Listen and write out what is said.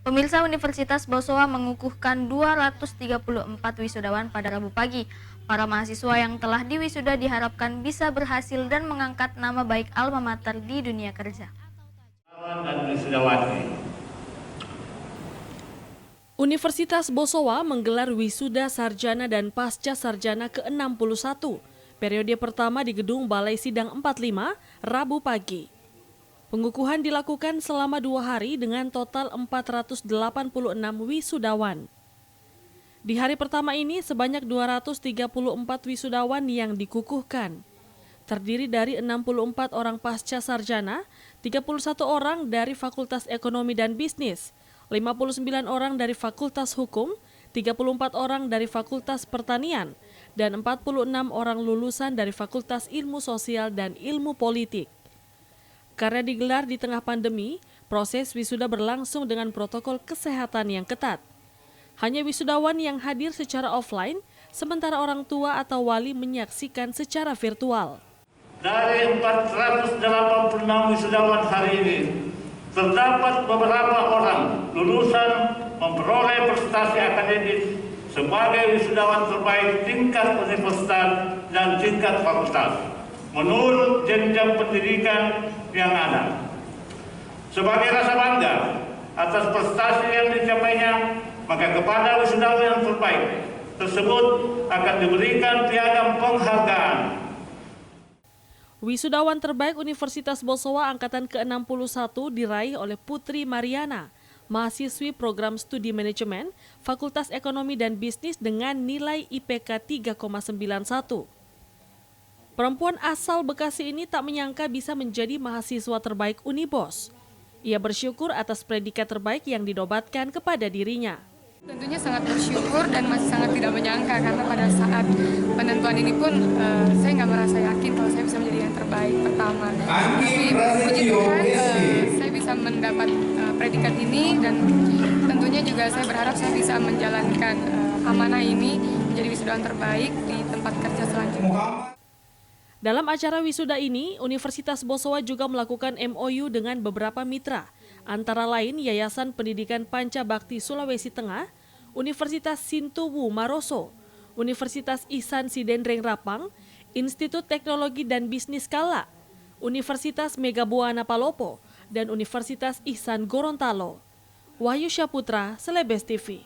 Pemirsa, Universitas Bosowa mengukuhkan 234 wisudawan pada Rabu pagi. Para mahasiswa yang telah diwisuda diharapkan bisa berhasil dan mengangkat nama baik alma mater di dunia kerja. Universitas Bosowa menggelar wisuda sarjana dan pasca sarjana ke-61. Periode pertama di gedung Balai Sidang 45, Rabu pagi. Pengukuhan dilakukan selama 2 hari dengan total 486 wisudawan. Di hari pertama ini sebanyak 234 wisudawan yang dikukuhkan. Terdiri dari 64 orang pasca sarjana, 31 orang dari Fakultas Ekonomi dan Bisnis, 59 orang dari Fakultas Hukum, 34 orang dari Fakultas Pertanian, dan 46 orang lulusan dari Fakultas Ilmu Sosial dan Ilmu Politik. Karena digelar di tengah pandemi, proses wisuda berlangsung dengan protokol kesehatan yang ketat. Hanya wisudawan yang hadir secara offline, sementara orang tua atau wali menyaksikan secara virtual. Dari 486 wisudawan hari ini, terdapat beberapa orang lulusan memperoleh prestasi akademis sebagai wisudawan terbaik tingkat universitas dan tingkat fakultas, menurut jenjang pendidikan yang ada. Sebagai rasa bangga atas prestasi yang dicapainya, maka kepada wisudawan yang terbaik tersebut akan diberikan piagam penghargaan. Wisudawan terbaik Universitas Bosowa angkatan ke-61 diraih oleh Putri Mariana, mahasiswi program studi manajemen Fakultas Ekonomi dan Bisnis dengan nilai IPK 3,91. Perempuan asal Bekasi ini tak menyangka bisa menjadi mahasiswa terbaik Unibos. Ia bersyukur atas predikat terbaik yang dinobatkan kepada dirinya. Tentunya sangat bersyukur dan masih sangat tidak menyangka, karena pada saat penentuan ini pun saya nggak merasa yakin kalau saya bisa menjadi yang terbaik pertama. Tapi puji Tuhan saya bisa mendapat predikat ini, dan tentunya juga saya berharap saya bisa menjalankan amanah ini menjadi wisudawan terbaik di tempat kerja selanjutnya. Dalam acara wisuda ini, Universitas Bosowa juga melakukan MOU dengan beberapa mitra, antara lain Yayasan Pendidikan Panca Bakti Sulawesi Tengah, Universitas Sintuwu Maroso, Universitas Ihsan Sidendreng Rapang, Institut Teknologi dan Bisnis Kala, Universitas Megabuana Palopo, dan Universitas Ihsan Gorontalo. Wahyu Syaputra, Celebes TV.